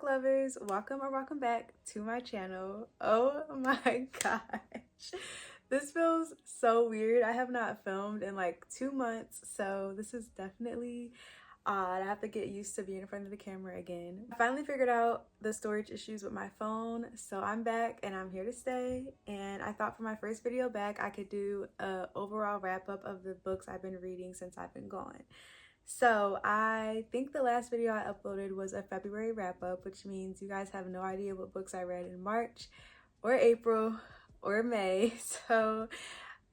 lovers, welcome or welcome back to my channel. Oh my gosh, this feels so weird. I have not filmed in like 2 months, so this is definitely odd. I have to get used to being in front of the camera again. I finally figured out the storage issues with my phone, so I'm back and I'm here to stay. And I thought for my first video back I could do a overall wrap up of the books I've been reading since I've been gone. So I think the last video I uploaded was a February wrap up, which means you guys have no idea what books I read in March or April or May. So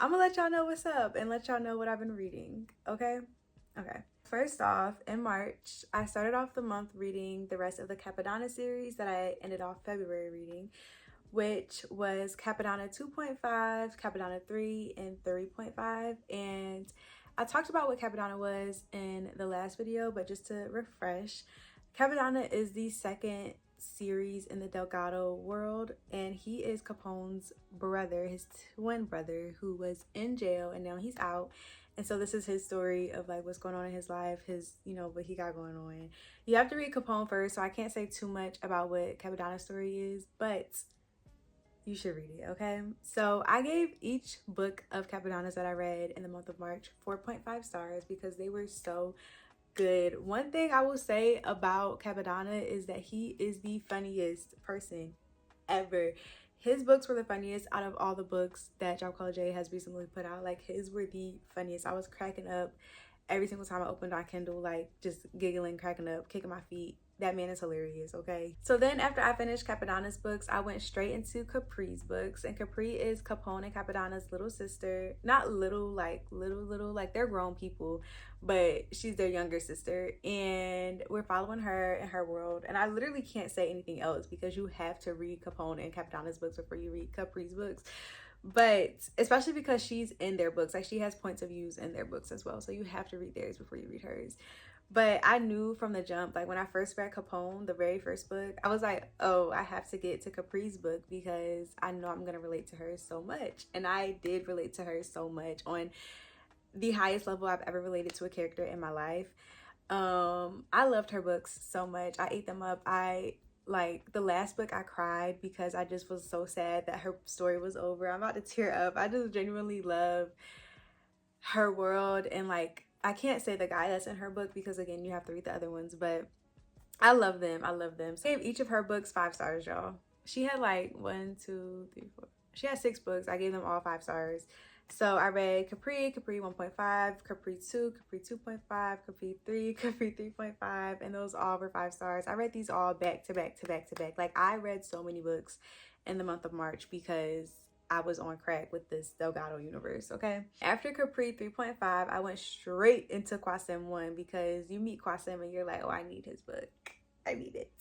I'm gonna let y'all know what's up and let y'all know what I've been reading, okay? Okay. First off, in March, I started off the month reading the rest of the Cappadonna series that I ended off February reading, which was Cappadonna 2.5, Cappadonna 3, and 3.5. And I talked about what Cappadonna was in the last video, but just to refresh, Cappadonna is the second series in the Delgado world, and he is Capone's brother, his twin brother, who was in jail and now he's out. And so this is his story of like what's going on in his life, his, what he got going on. You have to read Capone first, so I can't say too much about what Cappadonna's story is, but you should read it, okay? So I gave each book of Cappadonna's that I read in the month of March 4.5 stars because they were so good. One thing I will say about Cappadonna is that he is the funniest person ever. His books were the funniest out of all the books that enjoyᥫ has recently put out. Like, his were the funniest. I was cracking up every single time I opened my Kindle, like just giggling, cracking up, kicking my feet. That man is hilarious, okay? So then after I finished Cappadonna's books, I went straight into Capri's books. And Capri is Capone and Cappadonna's little sister. Not little, like like they're grown people, but she's their younger sister. And we're following her in her world. And I literally can't say anything else because you have to read Capone and Cappadonna's books before you read Capri's books. But especially because she's in their books, like she has points of views in their books as well. So you have to read theirs before you read hers. But I knew from the jump, like when I first read Capone, the very first book, I was like, oh, I have to get to Capri's book because I know I'm going to relate to her so much. And I did relate to her so much on the highest level I've ever related to a character in my life. I loved her books so much. I ate them up. Like the last book I cried because I just was so sad that her story was over. I'm about to tear up. I just genuinely love her world, and like I can't say the guy that's in her book because again you have to read the other ones, but I love them. I love them. So I gave each of her books 5 stars, y'all. She had like 1, 2, 3, 4. She had 6 books. I gave them all 5 stars. So I read Capri 1.5, Capri 2, Capri 2.5, Capri 3, Capri 3.5, and those all were 5 stars. I read these all back to back to back to back. Like, I read so many books in the month of March because I was on crack with this Delgado universe, okay? After Capri 3.5, I went straight into Qasim 1 because you meet Qasim and you're like, oh, I need his book. I need it.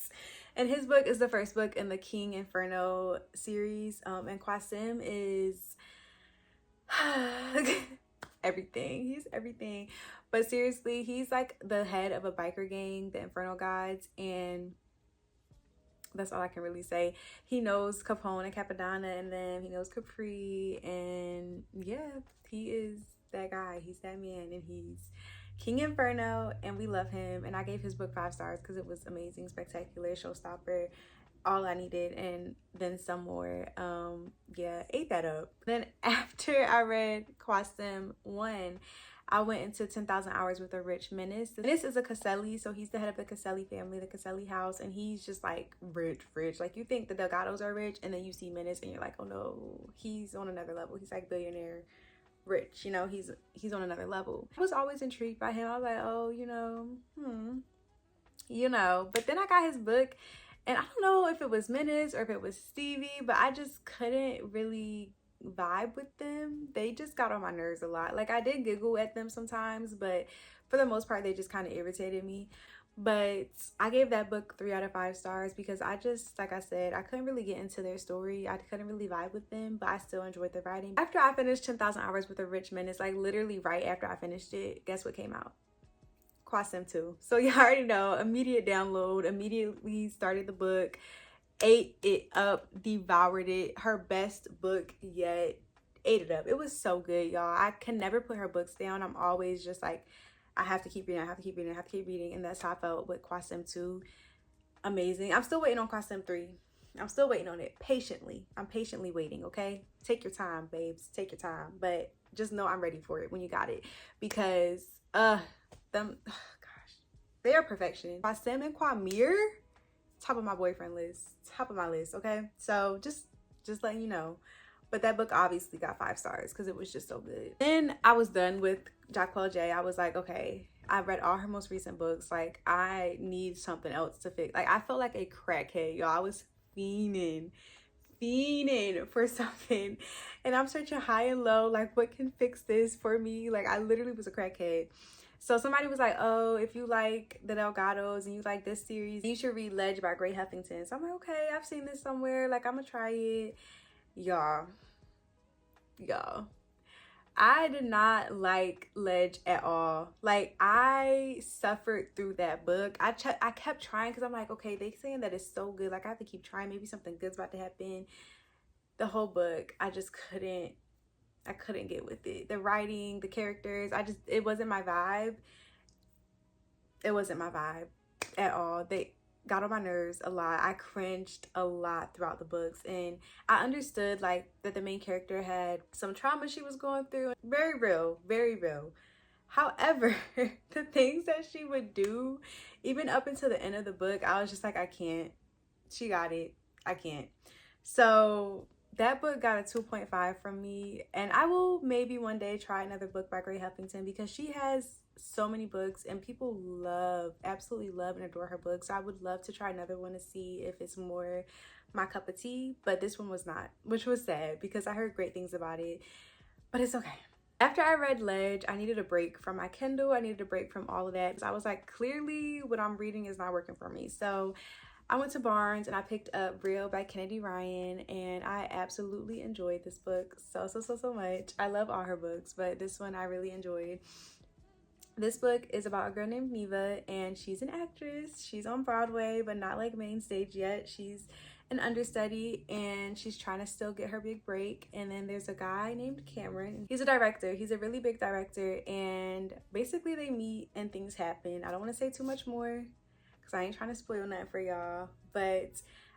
And his book is the first book in the King Inferno series. And Qasim is everything. He's everything. But seriously, he's like the head of a biker gang, the Inferno Gods, and that's all I can really say. He knows Capone and Cappadonna, and then he knows Capri, and yeah, he is that guy. He's that man, and he's King Inferno, and we love him. And I gave his book 5 stars because it was amazing, spectacular, showstopper, all I needed, and then some more. Yeah, ate that up. Then after I read Qasim 1, I went into 10,000 Hours with a Rich Menace. This is a Caselli, so he's the head of the Caselli family, the Caselli house, and he's just like rich. Like, you think the Delgados are rich, and then you see Menace and you're like, oh no, he's on another level. He's like billionaire rich, he's on another level. I was always intrigued by him. I was like, oh, but then I got his book, and I don't know if it was Menace or if it was Stevie, but I just couldn't really vibe with them. They just got on my nerves a lot. Like, I did giggle at them sometimes, but for the most part they just kind of irritated me. But I gave that book 3 out of 5 stars because I just, like I said, I couldn't really get into their story. I couldn't really vibe with them, but I still enjoyed the writing. After I finished 10,000 Hours with a Rich Menace, like literally right after I finished it, guess what came out? Qasim 2. So you already know, immediate download, immediately started the book, ate it up, devoured it. Her best book yet. Ate it up. It was so good, y'all. I can never put her books down. I'm always just like, I have to keep reading, I have to keep reading, I have to keep reading. And that's how I felt with Qasim 2. amazing. I'm still waiting on Cross-Sim 3. I'm still waiting on it patiently. I'm patiently waiting, okay? Take your time, babes. Take your time. But just know I'm ready for it when you got it. Because, gosh, they are perfection. Cross-Sim and Quamir, top of my boyfriend list. Top of my list, okay? So just letting you know. But that book obviously got 5 stars because it was just so good. Then I was done with enjoyᥫ. I was like, okay, I read all her most recent books. Like, I need something else to fix. Like, I felt like a crackhead, y'all. I was fiending for something. And I'm searching high and low, like, what can fix this for me? Like, I literally was a crackhead. So somebody was like, oh, if you like the Delgados and you like this series, you should read Ledge by Gray Huffington. So I'm like, okay, I've seen this somewhere. Like, I'm gonna try it. Y'all, I did not like Ledge at all. Like, I suffered through that book. I kept trying because I'm like, okay, they saying that it's so good. Like, I have to keep trying. Maybe something good's about to happen. The whole book, I just couldn't. I couldn't get with it. The writing, the characters, it wasn't my vibe. It wasn't my vibe at all. They got on my nerves a lot. I cringed a lot throughout the books, and I understood like that the main character had some trauma she was going through. Very real, very real. However, the things that she would do, even up until the end of the book, I was just like, I can't. She got it. I can't. So that book got a 2.5 from me, and I will maybe one day try another book by Gray Huffington because she has so many books and people absolutely love and adore her books. So I would love to try another one to see if it's more my cup of tea, but this one was not, which was sad because I heard great things about it, but it's okay. After I read Ledge, I needed a break from my Kindle. I needed a break from all of that. So I was like, clearly what I'm reading is not working for me. So I went to Barnes and I picked up Real by Kennedy Ryan, and I absolutely enjoyed this book so much. I love all her books, but this one I really enjoyed. This book is about a girl named Neva, and she's an actress. She's on Broadway, but not like main stage yet. She's an understudy, and she's trying to still get her big break. And then there's a guy named Cameron. He's a director. He's a really big director, and basically they meet and things happen. I don't want to say too much more because I ain't trying to spoil nothing for y'all, but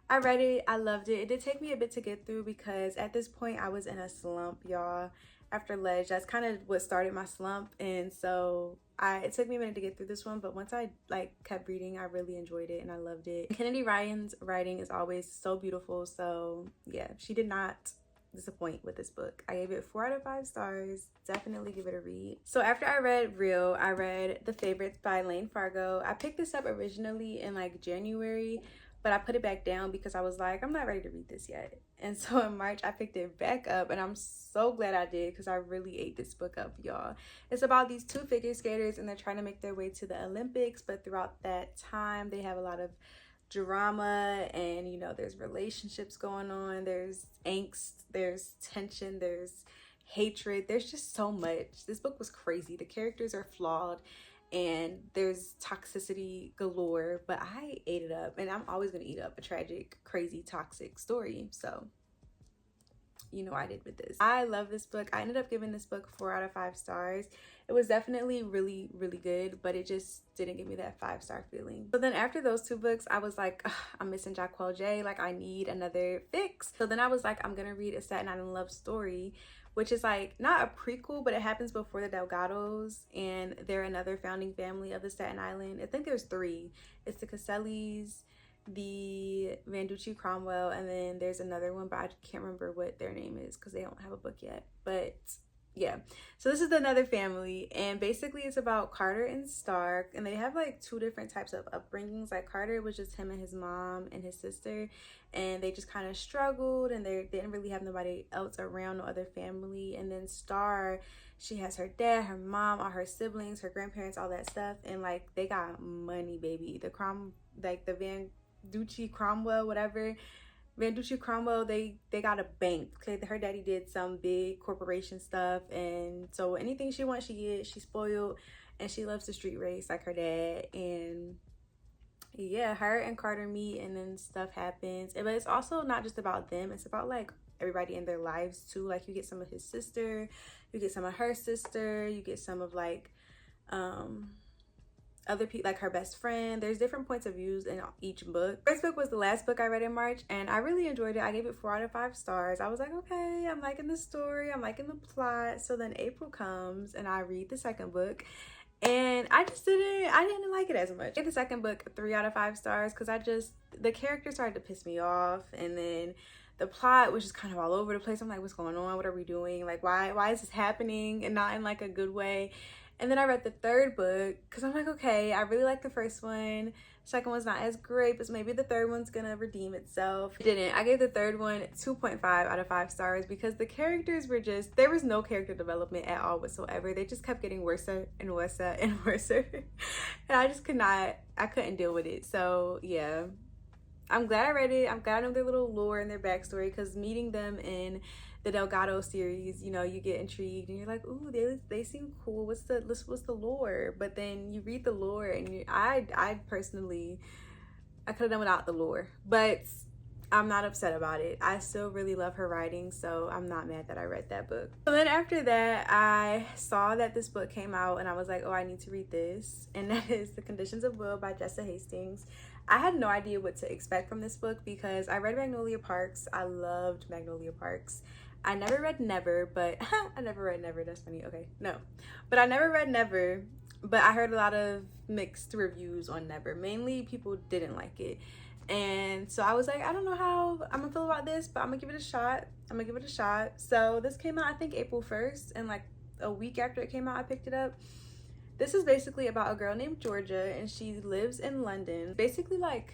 I read it. I loved it. It did take me a bit to get through because at this point I was in a slump, y'all. After Ledge, that's kind of what started my slump, and so it took me a minute to get through this one, but once I like kept reading, I really enjoyed it and I loved it. Kennedy Ryan's writing is always so beautiful, so yeah, she did not disappoint with this book. I gave it 4 out of 5 stars. Definitely give it a read. So after I read Real, I read The Favorites by Lane Fargo. I picked this up originally in like January, but I put it back down because I was like, I'm not ready to read this yet. And so in March, I picked it back up, and I'm so glad I did because I really ate this book up, y'all. It's about these 2 figure skaters, and they're trying to make their way to the Olympics, but throughout that time, they have a lot of drama, and you know, there's relationships going on, there's angst, there's tension, there's hatred, there's just so much. This book was crazy. The characters are flawed, and there's toxicity galore, but I ate it up, and I'm always gonna eat up a tragic, crazy, toxic story. So you know I did with this. I love this book. I ended up giving this book 4 out of 5 stars. It was definitely really good, but it just didn't give me that 5-star feeling. So then after those 2 books, I was like, I'm missing enjoyᥫ. Like, I need another fix. So then I was like, I'm gonna read A Staten Island Love Story, which is like not a prequel, but it happens before the Delgados, and they're another founding family of the Staten Island. I think there's 3. It's the Cassellis, the Vanducci Cromwell, and then there's another one, but I can't remember what their name is because they don't have a book yet. But yeah, so this is another family, and basically it's about Carter and Stark, and they have like 2 different types of upbringings. Like, Carter was just him and his mom and his sister, and they just kind of struggled, and they didn't really have nobody else around, no other family. And then Star, she has her dad, her mom, all her siblings, her grandparents, all that stuff, and like they got money, baby. The Vanducci Cromwell, whatever, Vanducci Cromwell, they got a bank. Okay, her daddy did some big corporation stuff, and so anything she wants, she gets. She's spoiled, and she loves to street race like her dad. And yeah, her and Carter meet, and then stuff happens. But it's also not just about them. It's about like everybody in their lives too. Like, you get some of his sister, you get some of her sister, you get some of like other people, like her best friend. There's different points of views in each book. First book was the last book I read in March, and I really enjoyed it. I gave it 4 out of 5 stars. I was like, okay, I'm liking the story, I'm liking the plot. So then April comes and I read the second book, and I didn't like it as much. I gave the second book 3 out of 5 stars because the characters started to piss me off, and then the plot was just kind of all over the place. I'm like, what's going on? What are we doing? Like, why is this happening? And not in like a good way. And then I read the third book because I'm like, okay, I really like the first one. Second one's not as great, but maybe the third one's gonna redeem itself. It didn't. I gave the third one 2.5 out of 5 stars because the characters were there was no character development at all whatsoever. They just kept getting worse and worse and worse. And I couldn't deal with it. So yeah, I'm glad I read it. I'm glad I know their little lore and their backstory, because meeting them in the Delgado series, you know, you get intrigued and you're like, ooh, they seem cool. What's the lore? But then you read the lore and I personally, I could have done without the lore, but I'm not upset about it. I still really love her writing, so I'm not mad that I read that book. So then after that, I saw that this book came out and I was like, oh, I need to read this. And that is The Conditions of Will by Jessa Hastings. I had no idea what to expect from this book because I read Magnolia Parks. I loved Magnolia Parks. I never read Never, but I never read Never. That's funny. Okay, no. But I never read Never, but I heard a lot of mixed reviews on Never. Mainly people didn't like it. And so I was like, I don't know how I'm gonna feel about this, but I'm gonna give it a shot. So this came out, I think, April 1st, and like a week after it came out, I picked it up. This is basically about a girl named Georgia, and she lives in London. Basically like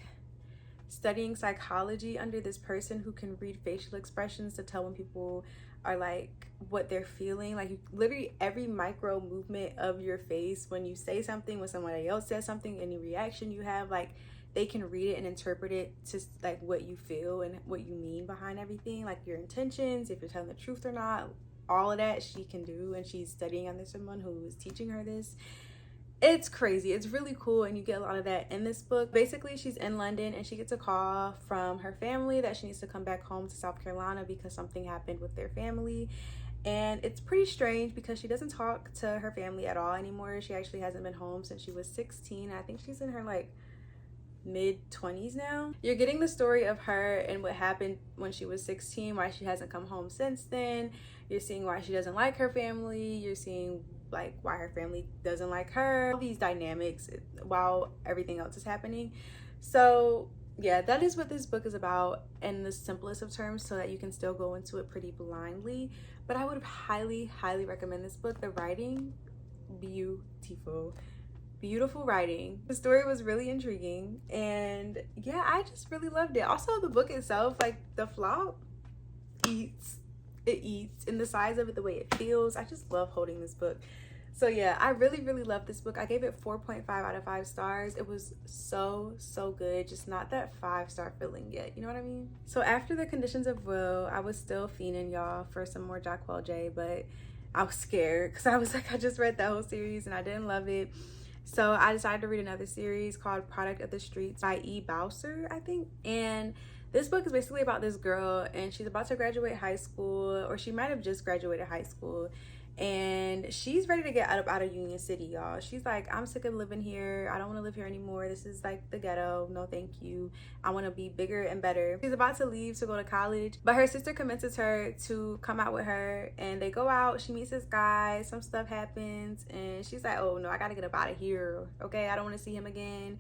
studying psychology under this person who can read facial expressions to tell when people are like what they're feeling. Like literally every micro movement of your face when you say something, when somebody else says something, any reaction you have, like they can read it and interpret it to like what you feel and what you mean behind everything, like your intentions, if you're telling the truth or not. All of that she can do, and she's studying under someone who is teaching her this. It's crazy. It's really cool, and you get a lot of that in this book. Basically, she's in London and she gets a call from her family that she needs to come back home to South Carolina because something happened with their family. And it's pretty strange because she doesn't talk to her family at all anymore. She actually hasn't been home since she was 16. I think she's in her like mid-20s now. You're getting the story of her and what happened when she was 16, why she hasn't come home since then. You're seeing why she doesn't like her family. You're seeing like why her family doesn't like her. All these dynamics while everything else is happening. So yeah, that is what this book is about in the simplest of terms, so that you can still go into it pretty blindly. But I would highly recommend this book. The writing, beautiful writing. The story was really intriguing, and yeah, I just really loved it. Also, the book itself, like the flop eats in the size of it, the way it feels. I just love holding this book. So yeah, I really love this book. I gave it 4.5 out of 5 stars. It was so good, just not that 5-star feeling yet, you know what I mean? So after The Conditions of Will, I was still fiending, y'all, for some more enjoyᥫ, but I was scared because I was like, I just read that whole series and I didn't love it. So I decided to read another series called Product of the Streets by E. Bowser, I think. And this book is basically about this girl, and she's about to graduate high school, or she might have just graduated high school, and she's ready to get out of Union City, y'all. She's like, I'm sick of living here. I don't want to live here anymore. This is like the ghetto. No thank you. I want to be bigger and better. She's about to leave to go to college, but her sister convinces her to come out with her, and they go out. She meets this guy. Some stuff happens, and she's like, oh no, I gotta get up out of here. Okay, I don't want to see him again.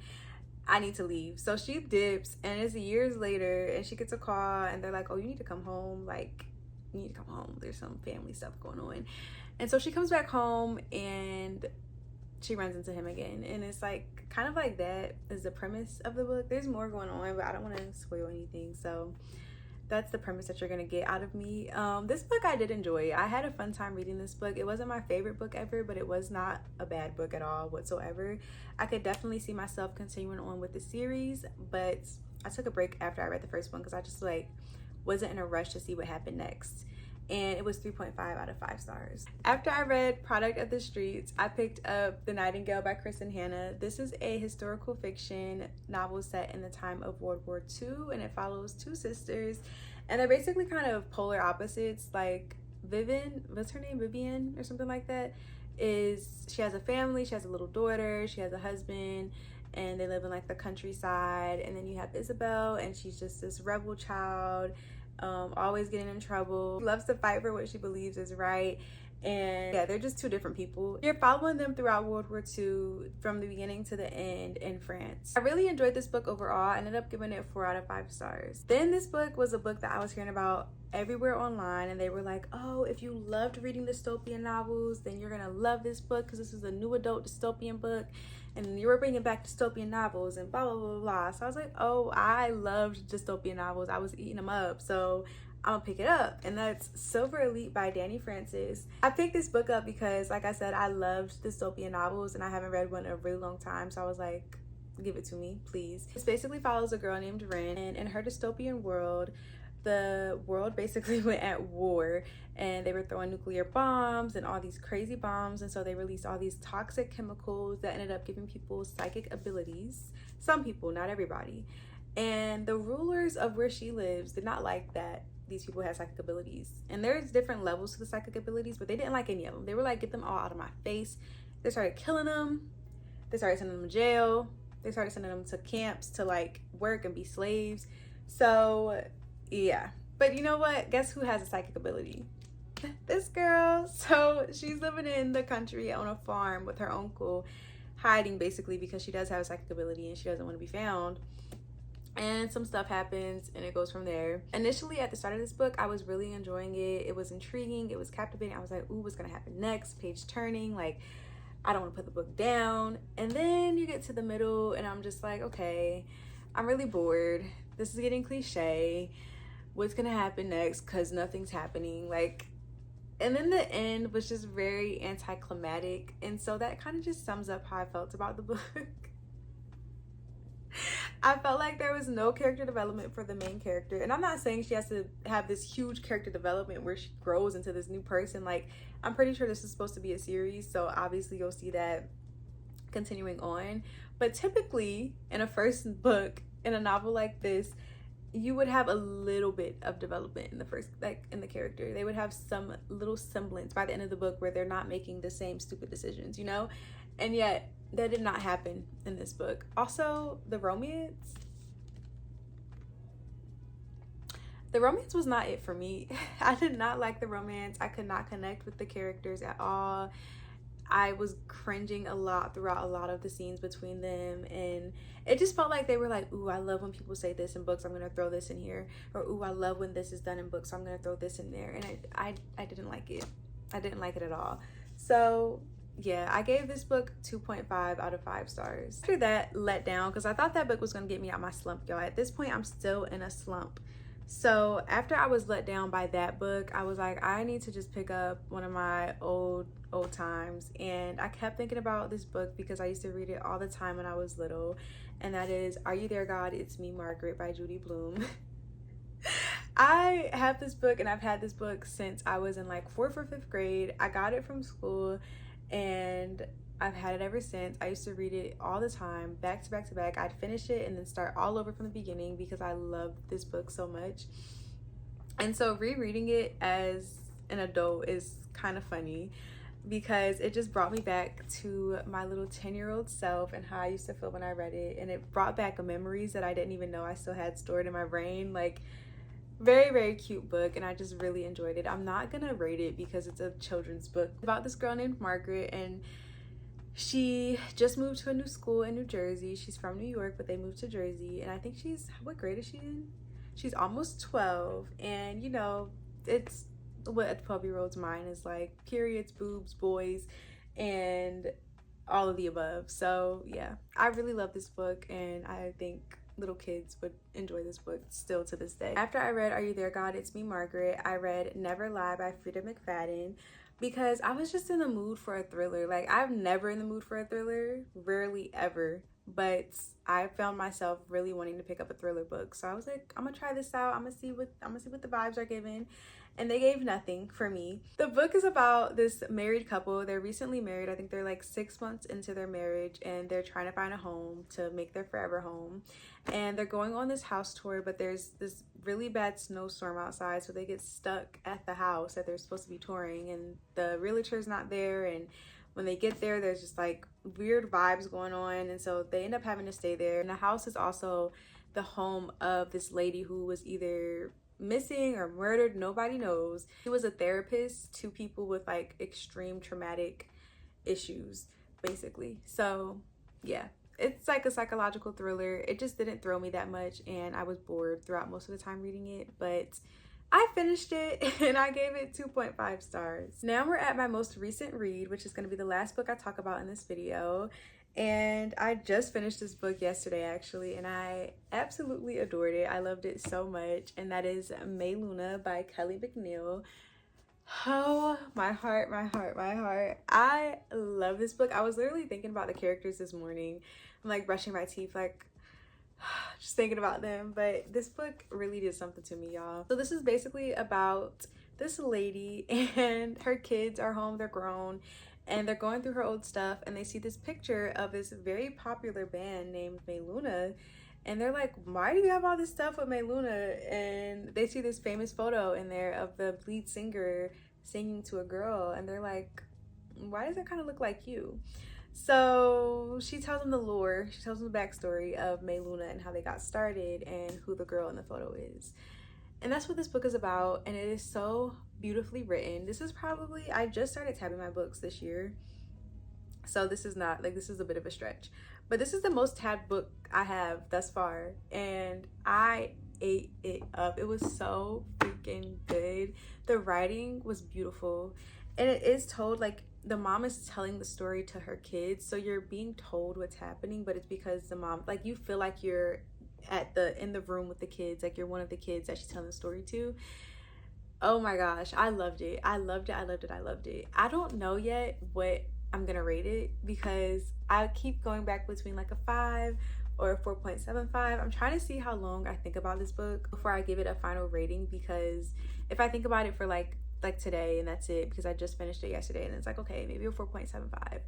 I need to leave. So she dips, and it's years later, and she gets a call, and they're like, oh, you need to come home. Like, you need to come home. There's some family stuff going on. And so she comes back home, and she runs into him again. And it's like, kind of like that is the premise of the book. There's more going on, but I don't want to spoil anything. So that's the premise that you're gonna get out of me. This book I did enjoy. I had a fun time reading this book. It wasn't my favorite book ever, but it was not a bad book at all whatsoever. I could definitely see myself continuing on with the series, but I took a break after I read the first one because I just like wasn't in a rush to see what happened next. And it was 3.5 out of 5 stars. After I read Product of the Streets, I picked up The Nightingale by Kristen Hanna. This is a historical fiction novel set in the time of World War II, and it follows 2 sisters, and they're basically kind of polar opposites. Like Vivian or something like that is, she has a family, she has a little daughter, she has a husband, and they live in like the countryside. And then you have Isabel, and she's just this rebel child, always getting in trouble. She loves to fight for what she believes is right. And yeah, they're just two different people. You're following them throughout World War II from the beginning to the end in France. I really enjoyed this book overall. I ended up giving it 4 out of 5 stars. Then this book was a book that I was hearing about everywhere online, and they were like, oh, if you loved reading dystopian novels, then you're gonna love this book because this is a new adult dystopian book, and you were bringing back dystopian novels and blah blah blah blah. So I was like, oh, I loved dystopian novels. I was eating them up, so I'm gonna pick it up. And that's Silver Elite by Dani Francis. I picked this book up because, like I said, I loved dystopian novels and I haven't read one in a really long time, so I was like, give it to me, please. This basically follows a girl named Ren, and in her dystopian world, the world basically went at war, and they were throwing nuclear bombs and all these crazy bombs, and so they released all these toxic chemicals that ended up giving people psychic abilities. Some people, not everybody. And the rulers of where she lives did not like that these people had psychic abilities. And there's different levels to the psychic abilities, but they didn't like any of them. They were like, get them all out of my face. They started killing them. They started sending them to jail. They started sending them to camps to like work and be slaves. So yeah, but you know what? Guess who has a psychic ability? This girl. So she's living in the country on a farm with her uncle, hiding basically because she does have a psychic ability and she doesn't want to be found. And some stuff happens and it goes from there. Initially at the start of this book, I was really enjoying it. It was intriguing, it was captivating. I was like, ooh, what's gonna happen next? Page turning, like I don't want to put the book down. And then you get to the middle and I'm just like, okay, I'm really bored. This is getting cliche. What's gonna happen next? Because nothing's happening. Like, and then the end was just very anticlimactic, and so that kind of just sums up how I felt about the book. I felt like there was no character development for the main character, and I'm not saying she has to have this huge character development where she grows into this new person. Like, I'm pretty sure this is supposed to be a series, so obviously you'll see that continuing on. But typically in a first book, in a novel like this, you would have a little bit of development in the first, like in the character. They would have some little semblance by the end of the book where they're not making the same stupid decisions, you know? And yet that did not happen in this book. Also, the romance was not it for me. I did not like the romance. I could not connect with the characters at all. I was cringing a lot throughout a lot of the scenes between them, and it just felt like they were like, ooh, I love when people say this in books, I'm gonna throw this in here, or ooh, I love when this is done in books, so I'm gonna throw this in there. And I didn't like it. I didn't like it at all. So yeah, I gave this book 2.5 out of 5 stars. After that, let down, because I thought that book was gonna get me out my slump, y'all. At this point, I'm still in a slump. So after I was let down by that book, I was like, I need to just pick up one of my old times. And I kept thinking about this book because I used to read it all the time when I was little, and that is Are You There, God? It's Me, Margaret by Judy Blume. I have this book, and I've had this book since I was in like 4th or 5th grade. I got it from school and I've had it ever since. I used to read it all the time, back to back to back. I'd finish it and then start all over from the beginning because I loved this book so much. And so rereading it as an adult is kind of funny because it just brought me back to my little 10-year-old self and how I used to feel when I read it. And it brought back memories that I didn't even know I still had stored in my brain. Like, very, very cute book, and I just really enjoyed it. I'm not gonna rate it because it's a children's book about this girl named Margaret, and she just moved to a new school in New Jersey. She's from New York, but they moved to Jersey, and I think what grade is she in? She's almost 12, and you know, it's what a 12-year-old's mind is like: periods, boobs, boys, and all of the above. So yeah, I really love this book, and I think little kids would enjoy this book still to this day. After I read Are You There, God? It's Me, Margaret, I read Never Lie by Frida McFadden because I was just in the mood for a thriller. Like, I'm never in the mood for a thriller, rarely ever, but I found myself really wanting to pick up a thriller book. So I was like, I'm gonna try this out. I'm gonna see what the vibes are giving. And they gave nothing for me. The book is about this married couple. They're recently married. I think they're like 6 months into their marriage, and they're trying to find a home to make their forever home. And they're going on this house tour, but there's this really bad snowstorm outside, so they get stuck at the house that they're supposed to be touring, and the realtor's not there, and when they get there, there's just like weird vibes going on, and so they end up having to stay there. And the house is also the home of this lady who was either missing or murdered, nobody knows. She was a therapist to people with like extreme traumatic issues, basically. So yeah, it's like a psychological thriller. It just didn't throw me that much, and I was bored throughout most of the time reading it, but I finished it and I gave it 2.5 stars. Now we're at my most recent read, which is going to be the last book I talk about in this video. And I just finished this book yesterday, actually, and I absolutely adored it. I loved it so much, and that is muchᥫ by Kelly McNeil. Oh, my heart, my heart, my heart. I love this book. I was literally thinking about the characters this morning. I'm like brushing my teeth, like just thinking about them. But this book really did something to me, y'all. So this is basically about this lady, and her kids are home, they're grown, and they're going through her old stuff, and they see this picture of this very popular band named muchᥫ, and they're like, why do you have all this stuff with muchᥫ? And they see this famous photo in there of the lead singer singing to a girl, and they're like, why does it kind of look like you? So she tells them the lore, she tells them the backstory of muchᥫ and how they got started and who the girl in the photo is. And that's what this book is about, and it is so beautifully written. This is probably, I just started tabbing my books this year, so this is not, like, this is a bit of a stretch. But this is the most tabbed book I have thus far, and I ate it up. It was so freaking good. The writing was beautiful, and it is told, like, the mom is telling the story to her kids, so you're being told what's happening, but it's because the mom, like, you feel like you're in the room with the kids, like you're one of the kids that she's telling the story to. Oh my gosh, I loved it. I loved it. I loved it. I loved it. I don't know yet what I'm gonna rate it, because I keep going back between like a 5 or a 4.75. I'm trying to see how long I think about this book before I give it a final rating, because if I think about it for like today and that's it, because I just finished it yesterday, and it's like, okay, maybe a 4.75.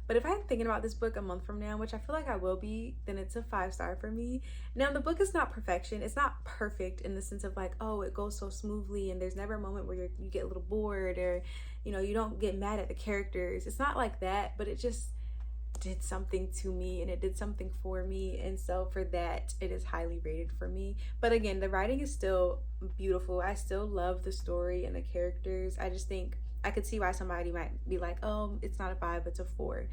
But if I'm thinking about this book a month from now, which I feel like I will be, then it's a 5-star for me. Now, the book is not perfection. It's not perfect in the sense of like, oh, it goes so smoothly and there's never a moment where you get a little bored, or, you know, you don't get mad at the characters. It's not like that, but it just did something to me, and it did something for me, and so for that it is highly rated for me. But again, the writing is still beautiful. I still love the story and the characters. I just think I could see why somebody might be like, oh, it's not a 5, it's a 4.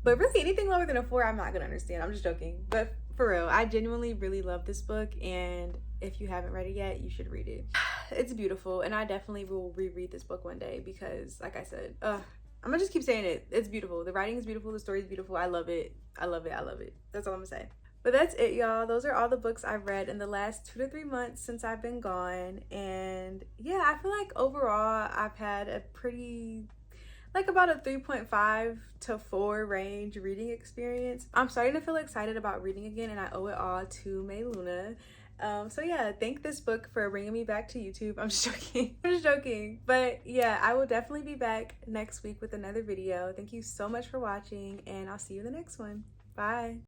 But really, anything lower than a 4, I'm not gonna understand. I'm just joking. But for real, I genuinely really love this book, and if you haven't read it yet, you should read it. It's beautiful, and I definitely will reread this book one day, because like I said, I'm gonna just keep saying it. It's beautiful. The writing is beautiful. The story is beautiful. I love it. I love it. I love it. That's all I'm gonna say. But that's it, y'all. Those are all the books I've read in the last 2 to 3 months since I've been gone. And yeah, I feel like overall I've had a pretty, like about a 3.5 to 4 range reading experience. I'm starting to feel excited about reading again, and I owe it all to muchᥫ. So yeah, thank this book for bringing me back to YouTube. I'm just joking. I'm just joking. But yeah, I will definitely be back next week with another video. Thank you so much for watching, and I'll see you in the next one. Bye.